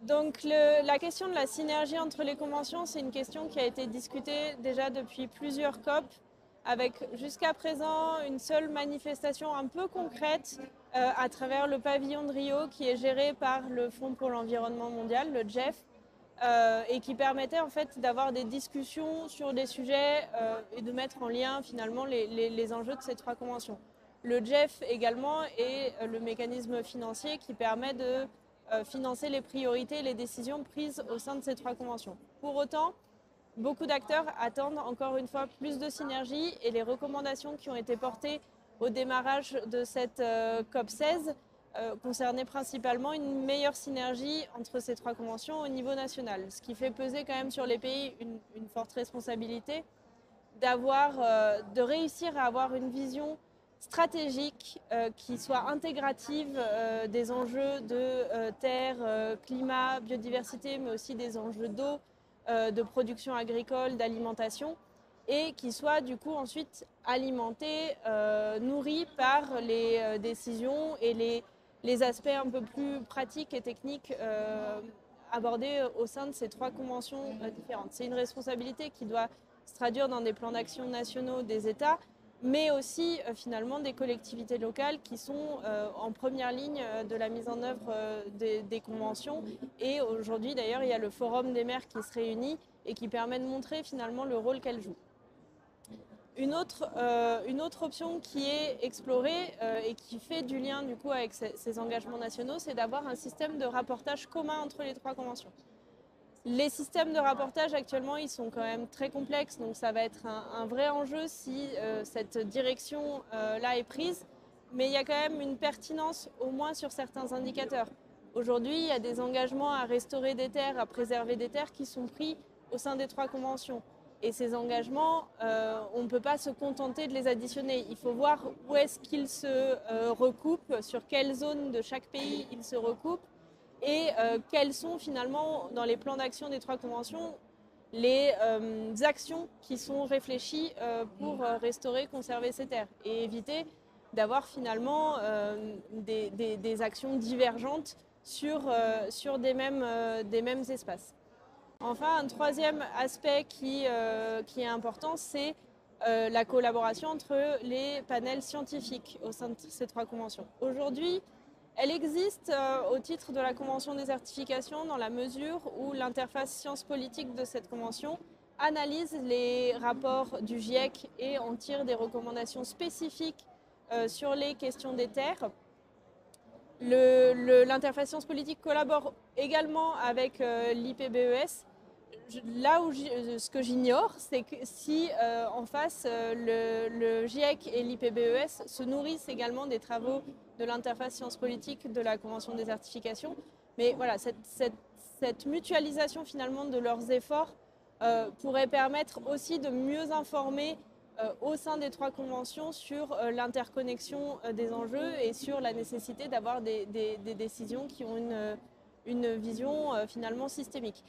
Donc la question de la synergie entre les conventions, c'est une question qui a été discutée déjà depuis plusieurs COP, avec jusqu'à présent une seule manifestation un peu concrète à travers le pavillon de Rio qui est géré par le Fonds pour l'environnement mondial, le GEF, et qui permettait en fait d'avoir des discussions sur des sujets et de mettre en lien finalement les enjeux de ces trois conventions. Le GEF également est le mécanisme financier qui permet de financer les priorités et les décisions prises au sein de ces trois conventions. Pour autant, beaucoup d'acteurs attendent encore une fois plus de synergie et les recommandations qui ont été portées au démarrage de cette COP 16 concernaient principalement une meilleure synergie entre ces trois conventions au niveau national, ce qui fait peser quand même sur les pays une forte responsabilité de réussir à avoir une vision stratégique qui soit intégrative des enjeux de terre, climat, biodiversité, mais aussi des enjeux d'eau, de production agricole, d'alimentation, et qui soit du coup ensuite alimenté, nourri par les décisions et les aspects un peu plus pratiques et techniques abordés au sein de ces trois conventions différentes. C'est une responsabilité qui doit se traduire dans des plans d'action nationaux des États, mais aussi finalement des collectivités locales qui sont en première ligne de la mise en œuvre des conventions. Et aujourd'hui d'ailleurs, il y a le Forum des maires qui se réunit et qui permet de montrer finalement le rôle qu'elles jouent. Une autre option qui est explorée et qui fait du lien du coup avec ces engagements nationaux, c'est d'avoir un système de rapportage commun entre les trois conventions. Les systèmes de rapportage actuellement, ils sont quand même très complexes, donc ça va être un vrai enjeu si cette direction-là est prise. Mais il y a quand même une pertinence, au moins sur certains indicateurs. Aujourd'hui, il y a des engagements à restaurer des terres, à préserver des terres qui sont pris au sein des trois conventions. Et ces engagements, on ne peut pas se contenter de les additionner. Il faut voir où est-ce qu'ils se recoupent, sur quelle zone de chaque pays ils se recoupent et quelles sont finalement dans les plans d'action des trois conventions les actions qui sont réfléchies pour restaurer, conserver ces terres et éviter d'avoir finalement des actions divergentes sur des mêmes espaces. Enfin, un troisième aspect qui est important, c'est la collaboration entre les panels scientifiques au sein de ces trois conventions. Aujourd'hui, elle existe au titre de la Convention des certifications dans la mesure où l'interface sciences politiques de cette convention analyse les rapports du GIEC et en tire des recommandations spécifiques sur les questions des terres. L'interface sciences politiques collabore également avec l'IPBES. Là où ce que j'ignore, c'est que si en face, le GIEC et l'IPBES se nourrissent également des travaux de l'interface sciences politiques de la Convention des certifications. Mais voilà, cette mutualisation finalement de leurs efforts pourrait permettre aussi de mieux informer au sein des trois conventions sur l'interconnexion des enjeux et sur la nécessité d'avoir des décisions qui ont une vision finalement systémique.